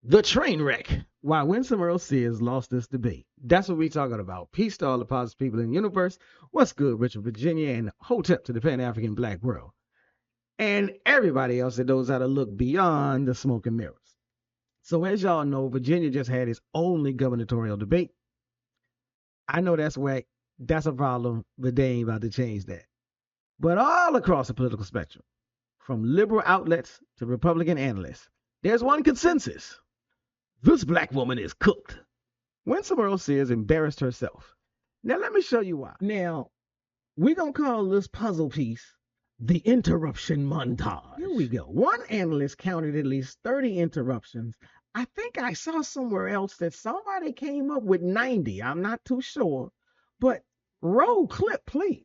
The train wreck. Why Winsome Earle-Sears lost this debate. That's what we're talking about. Peace to all the positive people in the universe. What's good, Richmond, Virginia, and hotep to the Pan-African Black world. And everybody else that knows how to look beyond the smoke and mirrors. So as y'all know, Virginia just had its only gubernatorial debate. I know that's whack. That's a problem, but they ain't about to change that. But all across the political spectrum, from liberal outlets to Republican analysts, there's one consensus. This black woman is cooked. Winsome Earle-Sears embarrassed herself. Now, let me show you why. Now, we're going to call this puzzle piece the interruption montage. Here we go. One analyst counted at least 30 interruptions. I think I saw somewhere else that somebody came up with 90. I'm not too sure. But roll clip, please.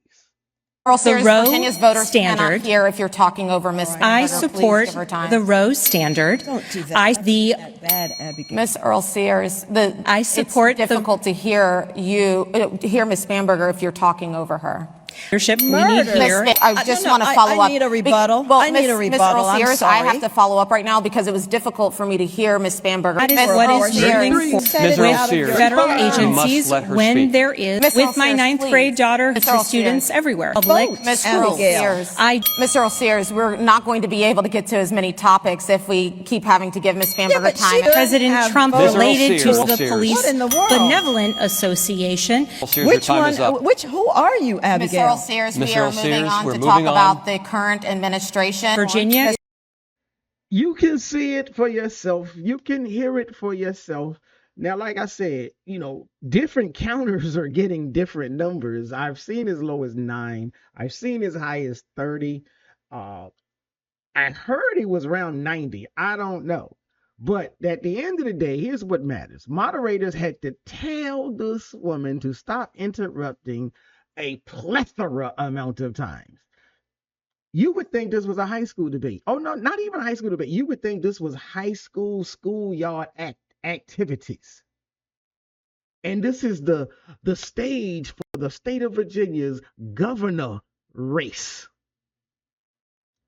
The Roe standard. Here, if you're talking over Miss Spanberger, I support the Roe standard. Don't do that. That bad, Abigail. Miss Earle-Sears. I support it's difficult to hear Miss Spanberger if you're talking over her. Leadership we need here. I just want to follow up. I need a rebuttal. I need a rebuttal. I'm Miss sorry. I have to follow up right now because it was difficult for me to hear Miss Spanberger. That is what is moving Ms. with Earle-Sears, federal you agencies when there is, Miss with my Earle-Sears, ninth please. grade daughter, Miss to Earle-Sears. students everywhere. Public Miss schools. Earle-Sears, Miss Earle-Sears, we're not going to be able to get to as many topics if we keep having to give Miss Spanberger but time. President Trump related to the Police What in the world? Benevolent Association. Which one? Who are you, Miss Abigail? Earle-Sears, we are moving on we're to moving talk on. about the current administration. Virginia. You can see it for yourself. You can hear it for yourself. Now, like I said, different counters are getting different numbers. I've seen as low as 9. I've seen as high as 30. I heard it was around 90. I don't know. But at the end of the day, here's what matters. Moderators had to tell this woman to stop interrupting a plethora amount of times. You would think this was a high school debate. Oh, no, not even a high school debate. You would think this was high school schoolyard activities. And this is the stage for the state of Virginia's governor race.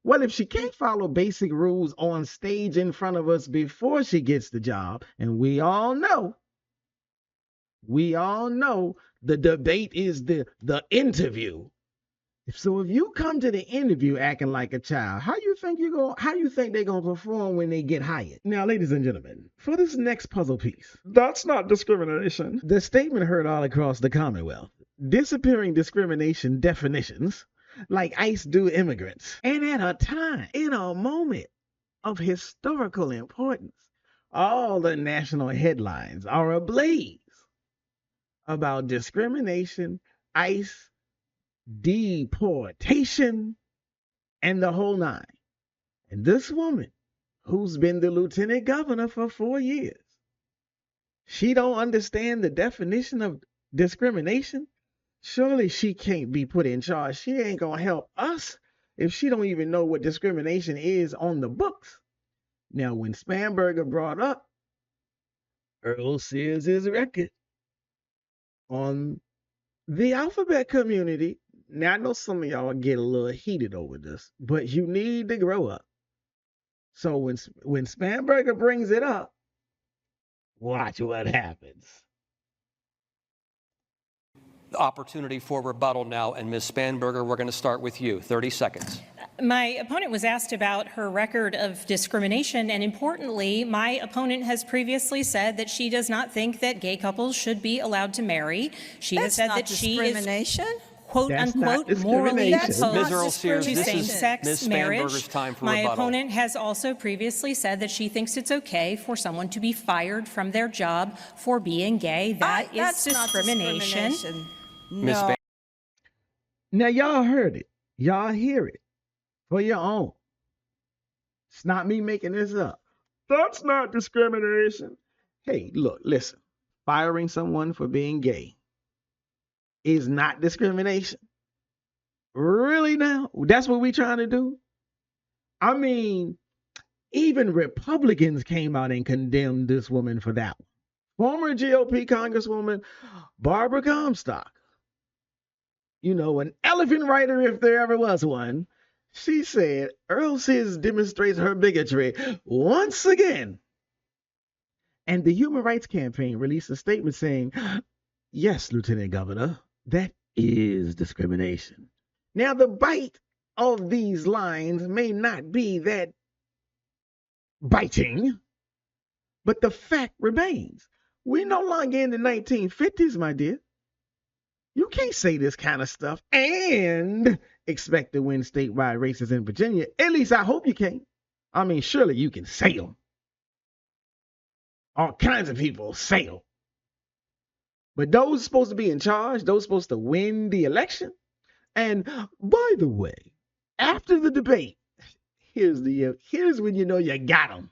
Well, if she can't follow basic rules on stage in front of us before she gets the job, and we all know the debate is the interview. So if you come to the interview acting like a child, how you think they're gonna perform when they get hired? Now, ladies and gentlemen, for this next puzzle piece, that's not discrimination. The statement heard all across the Commonwealth. Disappearing discrimination definitions, like ICE do immigrants. And at a time, in a moment of historical importance, all the national headlines are ablaze about discrimination, ICE, deportation, and the whole 9. And this woman, who's been the lieutenant governor for 4 years, she don't understand the definition of discrimination. Surely she can't be put in charge. She ain't gonna help us if she don't even know what discrimination is on the books. Now, when Spanberger brought up Earle-Sears' record on the alphabet community, now, I know some of y'all get a little heated over this, but you need to grow up. So when Spanberger brings it up, watch what happens. Opportunity for rebuttal now, and Ms. Spanberger, we're going to start with you. 30 seconds. My opponent was asked about her record of discrimination, and importantly, my opponent has previously said that she does not think that gay couples should be allowed to marry. She has said that she is quote unquote morally opposed to same-sex marriage. My opponent has also previously said that she thinks it's okay for someone to be fired from their job for being gay. That's discrimination. No. Now, y'all heard it. Y'all hear it for your own. It's not me making this up. That's not discrimination. Hey, look, listen. Firing someone for being gay is not discrimination. Really now? That's what we trying to do? I mean, even Republicans came out and condemned this woman for that one. Former GOP Congresswoman Barbara Comstock, an elephant writer if there ever was one, she said Earle-Sears demonstrates her bigotry once again And the Human Rights Campaign released a statement saying, yes, Lieutenant Governor, that is discrimination. Now, the bite of these lines may not be that biting, but the fact remains. We're no longer in the 1950s, my dear. You can't say this kind of stuff and expect to win statewide races in Virginia. At least I hope you can. I mean, surely you can say them. All kinds of people say them. But those supposed to be in charge, those supposed to win the election. And by the way, after the debate, here's when you know you got them.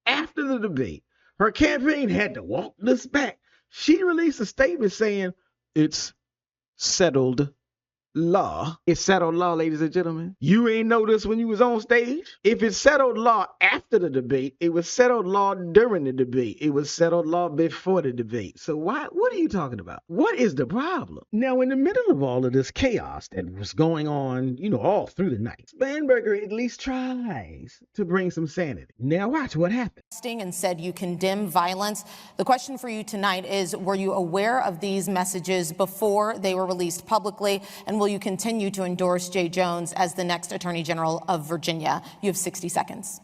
After the debate, her campaign had to walk this back. She released a statement saying, it's settled law. It's settled law, ladies and gentlemen. You ain't noticed when you was on stage? If it's settled law after the debate, it was settled law during the debate. It was settled law before the debate. So what are you talking about? What is the problem? Now, in the middle of all of this chaos that was going on, all through the night, Spanberger at least tries to bring some sanity. Now watch what happened. And said you condemn violence. The question for you tonight is, were you aware of these messages before they were released publicly? And will you continue to endorse Jay Jones as the next Attorney General of Virginia? You have 60 seconds.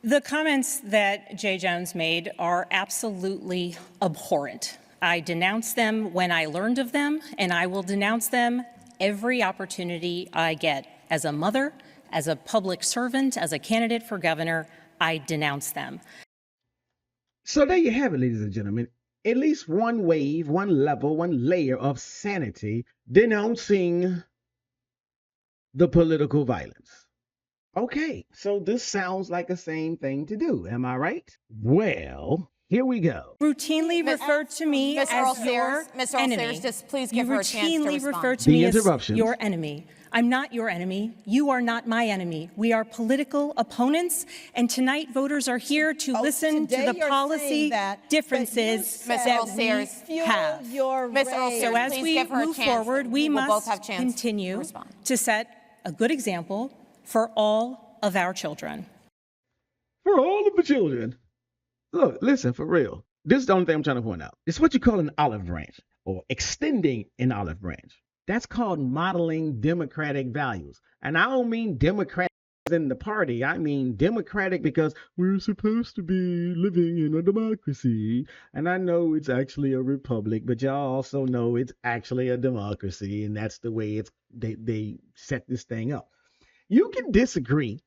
The comments that Jay Jones made are absolutely abhorrent. I denounced them when I learned of them, and I will denounce them every opportunity I get. As a mother, as a public servant, as a candidate for governor, I denounce them. So there you have it, ladies and gentlemen. At least one wave, one level, one layer of sanity denouncing the political violence. Okay, so this sounds like the same thing to do. Am I right? Well, here we go. Routinely referred to me as your enemy. Just please give her a chance to respond. You routinely referred to me as your enemy. I'm not your enemy. You are not my enemy. We are political opponents, and tonight voters are here to listen to the policy differences that we have. So as we move forward, we must continue to set a good example for all of our children. For all of the children. Look, listen, for real. This is the only thing I'm trying to point out. It's what you call an olive branch, or extending an olive branch. That's called modeling democratic values. And I don't mean democratic in the party. I mean democratic because we're supposed to be living in a democracy. And I know it's actually a republic, but y'all also know it's actually a democracy. And that's the way they set this thing up. You can disagree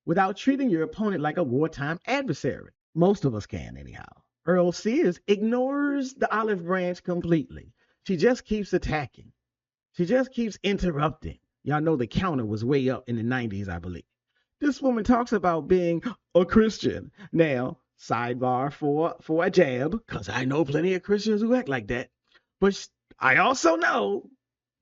without treating your opponent like a wartime adversary. Most of us can, anyhow. Earle-Sears ignores the olive branch completely. She just keeps attacking. She just keeps interrupting. Y'all know the counter was way up in the 90s, I believe. This woman talks about being a Christian. Now, sidebar for a jab, because I know plenty of Christians who act like that. But I also know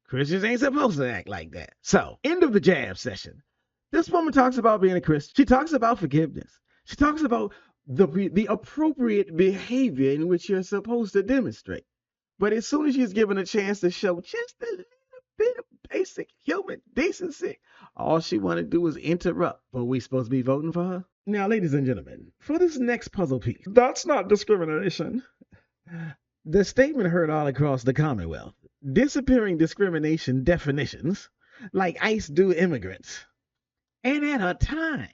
Christians ain't supposed to act like that. So, end of the jab session. This woman talks about being a Christian. She talks about forgiveness. She talks about the appropriate behavior in which you're supposed to demonstrate. But as soon as she's given a chance to show just a little bit of basic human decency, all she want to do is interrupt. But we supposed to be voting for her? Now, ladies and gentlemen, for this next puzzle piece, that's not discrimination. The statement heard all across the Commonwealth. Disappearing discrimination definitions like ICE do immigrants. And at a time,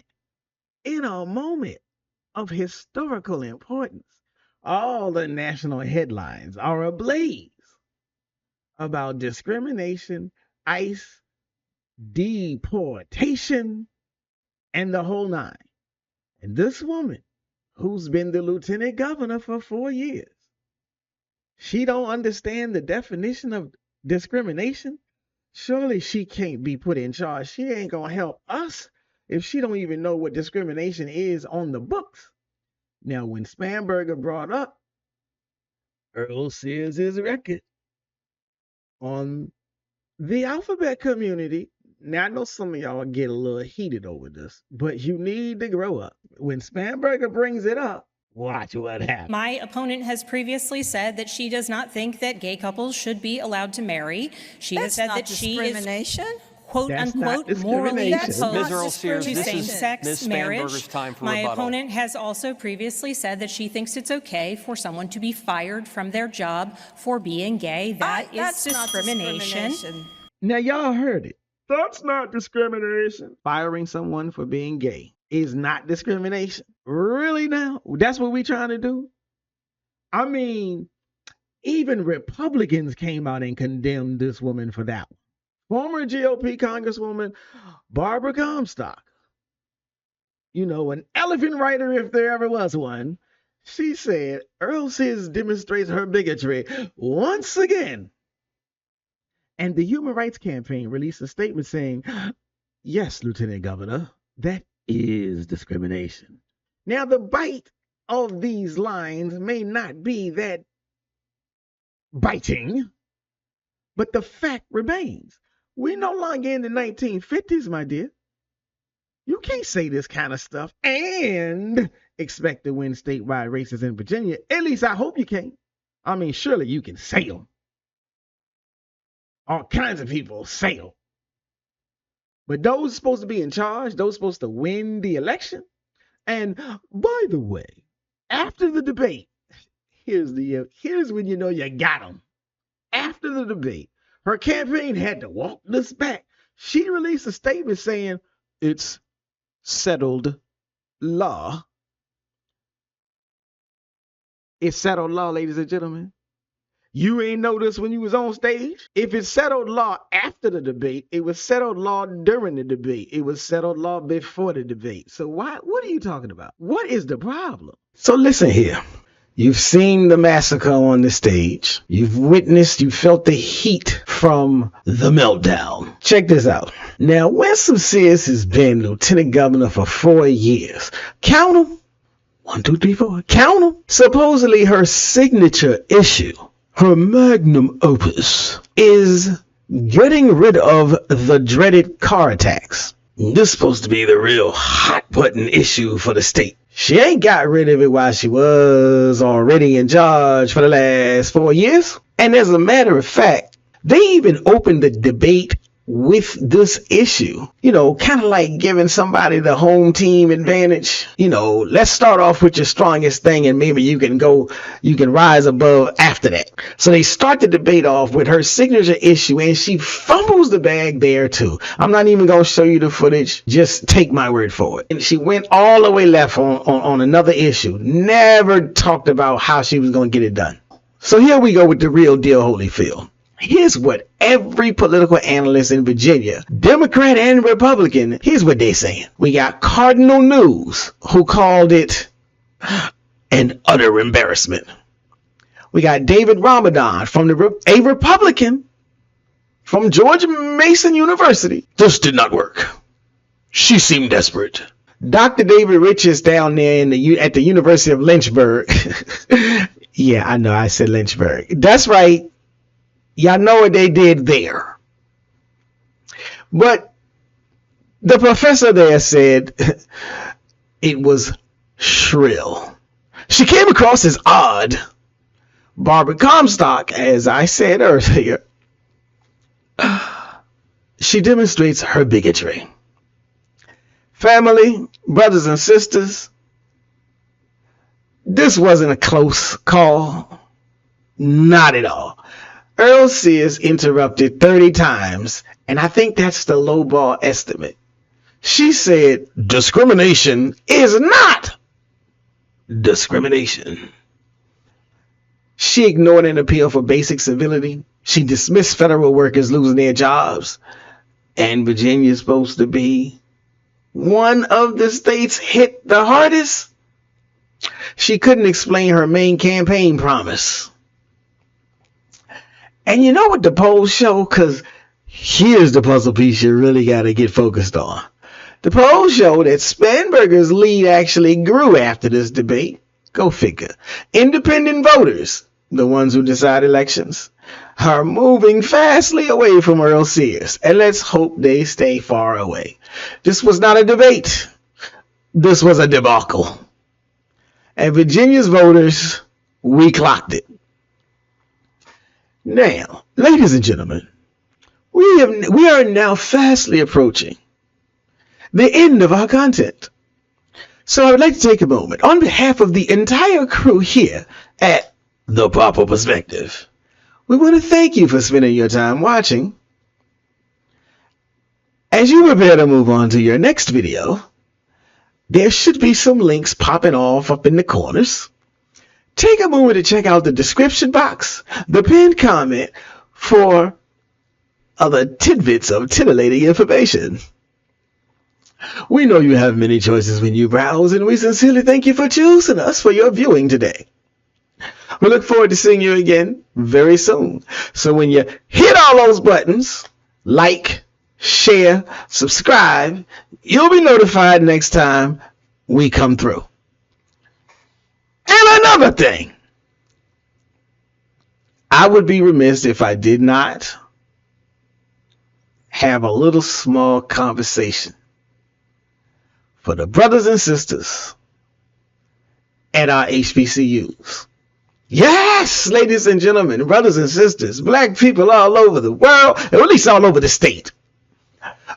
in a moment of historical importance, all the national headlines are ablaze about discrimination, ICE, deportation, and the whole nine. And this woman, who's been the lieutenant governor for 4 years, she don't understand the definition of discrimination? Surely she can't be put in charge. She ain't gonna help us if she don't even know what discrimination is on the books. Now, when Spanberger brought up Earle-Sears' record on the alphabet community, now I know some of y'all get a little heated over this, but you need to grow up. When Spanberger brings it up, watch what happens. My opponent has previously said that she does not think that gay couples should be allowed to marry. She has said that she is... discrimination. quote unquote morally Ms. opposed Earle-Sears, to this is same-sex Ms. marriage. Spanberger's time for My rebuttal. opponent has also previously said that she thinks it's okay for someone to be fired from their job for being gay. That's not discrimination. Now, y'all heard it. That's not discrimination. Firing someone for being gay is not discrimination. Really now? That's what we trying to do? I mean, even Republicans came out and condemned this woman for that one. Former GOP Congresswoman Barbara Comstock, you know, an elephant writer if there ever was one, she said Earle-Sears demonstrates her bigotry once again. And the Human Rights Campaign released a statement saying, yes, Lieutenant Governor, that is discrimination. Now, the bite of these lines may not be that biting, but the fact remains. We're no longer in the 1950s, my dear. You can't say this kind of stuff and expect to win statewide races in Virginia. At least I hope you can. I mean, surely you can say them. All kinds of people say them. But those supposed to be in charge, those supposed to win the election. And by the way, after the debate, here's when you know you got them. After the debate, her campaign had to walk this back. She released a statement saying it's settled law. It's settled law, ladies and gentlemen. You ain't noticed when you was on stage? If it's settled law after the debate, it was settled law during the debate. It was settled law before the debate. So what are you talking about? What is the problem? So listen here. You've seen the massacre on the stage. You felt the heat from the meltdown. Check this out. Now, Winsome Earle-Sears has been lieutenant governor for 4 years. Count them. 1, 2, 3, 4. Count them. Supposedly her signature issue, her magnum opus, is getting rid of the dreaded car attacks. This is supposed to be the real hot button issue for the state. She ain't got rid of it while she was already in charge for the last 4 years. And as a matter of fact, they even opened the debate with this issue, you know, kind of like giving somebody the home team advantage. You know, let's start off with your strongest thing and maybe you can rise above after that. So they start the debate off with her signature issue and she fumbles the bag there too. I'm not even going to show you the footage. Just take my word for it. And she went all the way left on another issue. Never talked about how she was going to get it done. So here we go with the real deal, Holyfield. Here's what every political analyst in Virginia, Democrat and Republican, here's what they're saying. We got Cardinal News, who called it an utter embarrassment. We got David Ramadan from a Republican from George Mason University. This did not work. She seemed desperate. Dr. David Riches down there at the University of Lynchburg. Yeah, I know I said Lynchburg. That's right. Y'all know what they did there. But the professor there said it was shrill. She came across as odd. Barbara Comstock, as I said earlier, she demonstrates her bigotry. Family, brothers and sisters, this wasn't a close call. Not at all. Earle-Sears interrupted 30 times, and I think that's the lowball estimate. She said discrimination is not discrimination. She ignored an appeal for basic civility. She dismissed federal workers losing their jobs. And Virginia is supposed to be one of the states hit the hardest. She couldn't explain her main campaign promise. And you know what the polls show? Because here's the puzzle piece you really got to get focused on. The polls show that Spanberger's lead actually grew after this debate. Go figure. Independent voters, the ones who decide elections, are moving fastly away from Earle-Sears. And let's hope they stay far away. This was not a debate. This was a debacle. And Virginia's voters, we clocked it. Now, ladies and gentlemen, we are now fastly approaching the end of our content. So I would like to take a moment on behalf of the entire crew here at The Proper Perspective. We want to thank you for spending your time watching. As you prepare to move on to your next video, there should be some links popping off up in the corners. Take a moment to check out the description box, the pinned comment for other tidbits of titillating information. We know you have many choices when you browse, and we sincerely thank you for choosing us for your viewing today. We look forward to seeing you again very soon. So when you hit all those buttons, like, share, subscribe, you'll be notified next time we come through. And another thing, I would be remiss if I did not have a little small conversation for the brothers and sisters at our HBCUs. Yes, ladies and gentlemen, brothers and sisters, black people all over the world, or at least all over the state.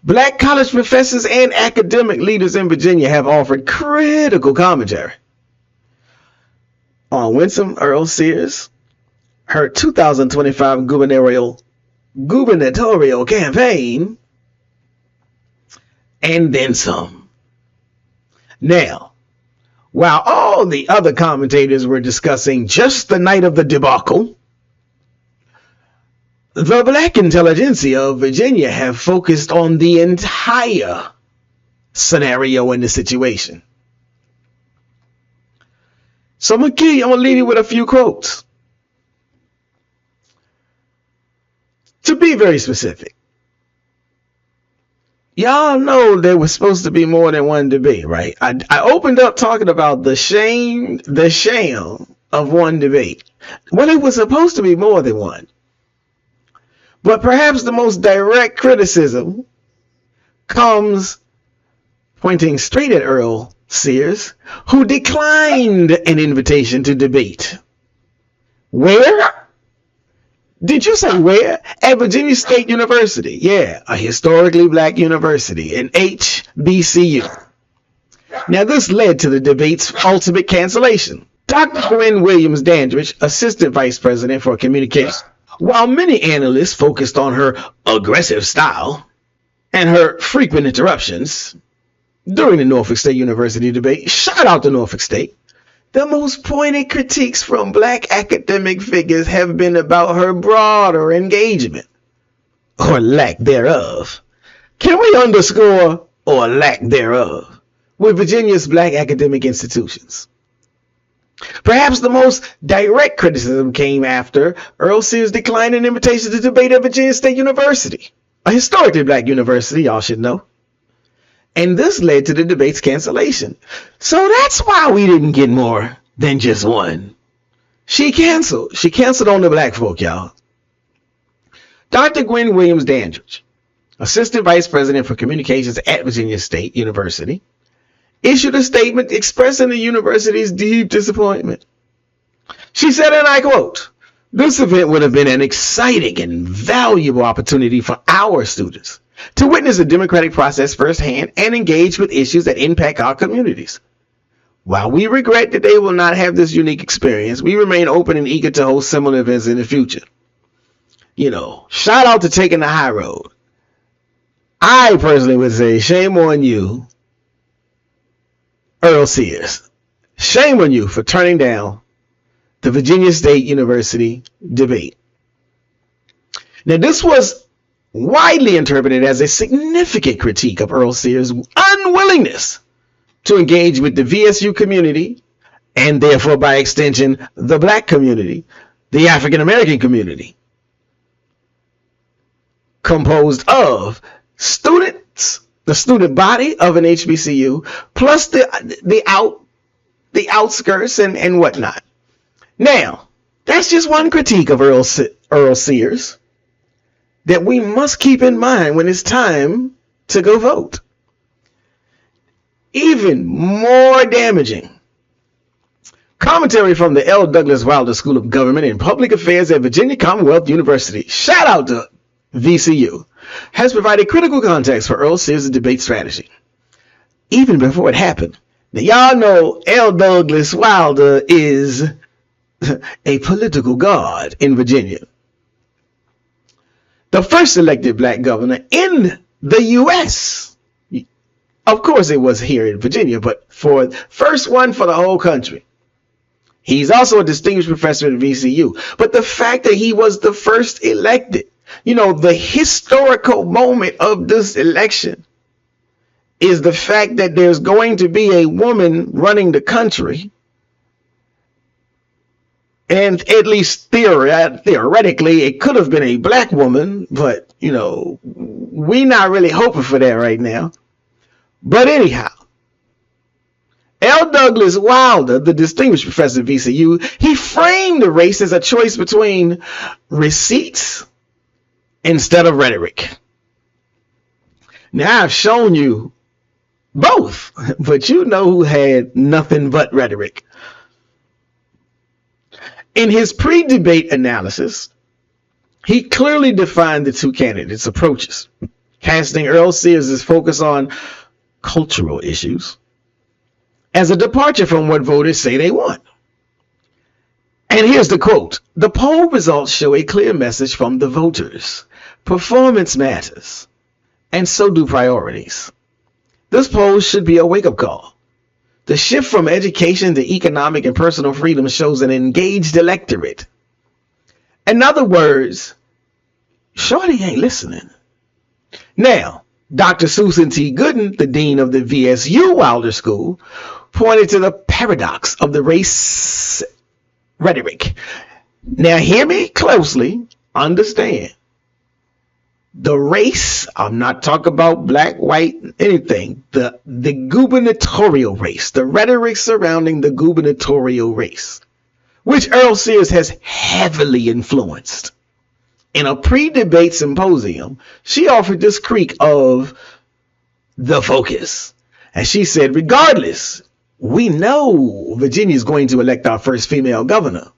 Black college professors and academic leaders in Virginia have offered critical commentary on Winsome Earle-Sears, her 2025 gubernatorial campaign, and then some. Now, while all the other commentators were discussing just the night of the debacle, the black intelligentsia of Virginia have focused on the entire scenario in the situation. So I'm going to leave you with a few quotes. To be very specific, y'all know there was supposed to be more than one debate, right? I opened up talking about the sham of one debate. Well, it was supposed to be more than one. But perhaps the most direct criticism comes pointing straight at Earle-Sears, who declined an invitation to debate. Where? Did you say where? At Virginia State University. Yeah, a historically black university, an HBCU. Now, this led to the debate's ultimate cancellation. Dr. Gwen Williams-Dandridge, Assistant Vice President for Communications, while many analysts focused on her aggressive style and her frequent interruptions during the Norfolk State University debate, shout out to Norfolk State, the most pointed critiques from black academic figures have been about her broader engagement, or lack thereof. Can we underscore or lack thereof with Virginia's black academic institutions? Perhaps the most direct criticism came after Earle-Sears declined an invitation to debate at Virginia State University, a historically black university, y'all should know. And this led to the debate's cancellation. So that's why we didn't get more than just one. She canceled. She canceled on the black folk, y'all. Dr. Gwen Williams-Dandridge, Assistant Vice President for Communications at Virginia State University, issued a statement expressing the university's deep disappointment. She said, and I quote, "This event would have been an exciting and valuable opportunity for our students to witness the democratic process firsthand and engage with issues that impact our communities. While we regret that they will not have this unique experience, we remain open and eager to host similar events in the future." You know, shout out to taking the high road. I personally would say, shame on you, Earle-Sears. Shame on you for turning down the Virginia State University debate. Now, this was widely interpreted as a significant critique of Earle-Sears' unwillingness to engage with the VSU community, and therefore by extension the black community, the African American community, composed of students, the student body of an HBCU, plus the outskirts and whatnot. Now, that's just one critique of Earle-Sears that we must keep in mind when it's time to go vote. Even more damaging commentary from the L. Douglas Wilder School of Government and Public Affairs at Virginia Commonwealth University. Shout out to VCU, has provided critical context for Earle-Sears' debate strategy. Even before it happened. Now, y'all know L. Douglas Wilder is a political god in Virginia. The first elected black governor in the U.S. Of course, it was here in Virginia, but first one for the whole country. He's also a distinguished professor at VCU. But the fact that he was the first elected, the historical moment of this election is the fact that there's going to be a woman running the country. And at least theoretically, it could have been a black woman, but, we're not really hoping for that right now. But anyhow, L. Douglas Wilder, the distinguished professor at VCU, he framed the race as a choice between receipts instead of rhetoric. Now, I've shown you both, but you know who had nothing but rhetoric. In his pre-debate analysis, he clearly defined the two candidates' approaches, casting Earle-Sears' focus on cultural issues as a departure from what voters say they want. And here's the quote: "The poll results show a clear message from the voters. Performance matters, and so do priorities. This poll should be a wake-up call. The shift from education to economic and personal freedom shows an engaged electorate." In other words, shorty ain't listening. Now, Dr. Susan T. Gooden, the dean of the VSU Wilder School, pointed to the paradox of the race rhetoric. Now, hear me closely, understand. The race, I'm not talking about black, white, anything. The gubernatorial race, the rhetoric surrounding the gubernatorial race, which Earle-Sears has heavily influenced. In a pre-debate symposium, she offered this critique of the focus. And she said, regardless, we know Virginia is going to elect our first female governor.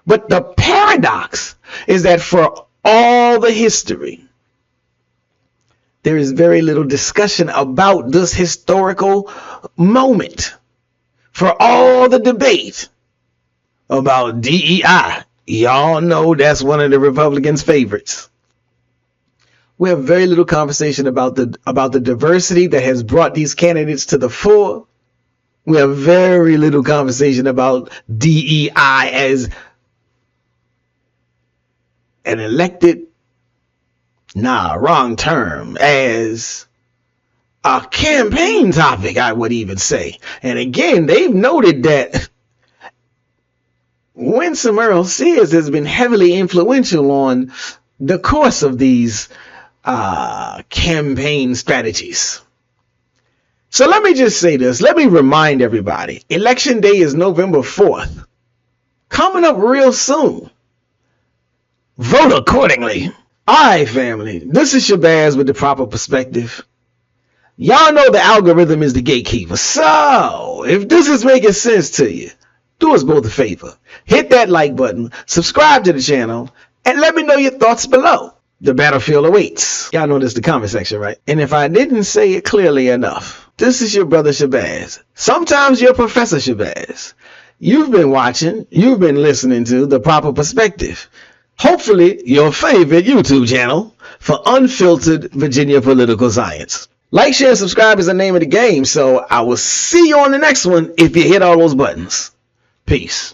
But the paradox is that for all the history, there is very little discussion about this historical moment. For all the debate about DEI, y'all know that's one of the Republicans' favorites. We have very little conversation about the diversity that has brought these candidates to the fore. We have very little conversation about DEI as an elected, wrong term, as a campaign topic, I would even say. And again, they've noted that Winsome Earle-Sears has been heavily influential on the course of these campaign strategies. So let me just say this. Let me remind everybody. Election day is November 4th. Coming up real soon. Vote accordingly. All right, family. This is Shabazz with the proper perspective. Y'all know the algorithm is the gatekeeper. So if this is making sense to you, do us both a favor. Hit that like button, subscribe to the channel, and let me know your thoughts below. The battlefield awaits. Y'all know this is the comment section, right? And if I didn't say it clearly enough, this is your brother Shabazz. Sometimes you're Professor Shabazz. You've been watching, you've been listening to The Proper Perspective. Hopefully your favorite YouTube channel for unfiltered Virginia political science. Like, share, and subscribe is the name of the game. So I will see you on the next one if you hit all those buttons. Peace.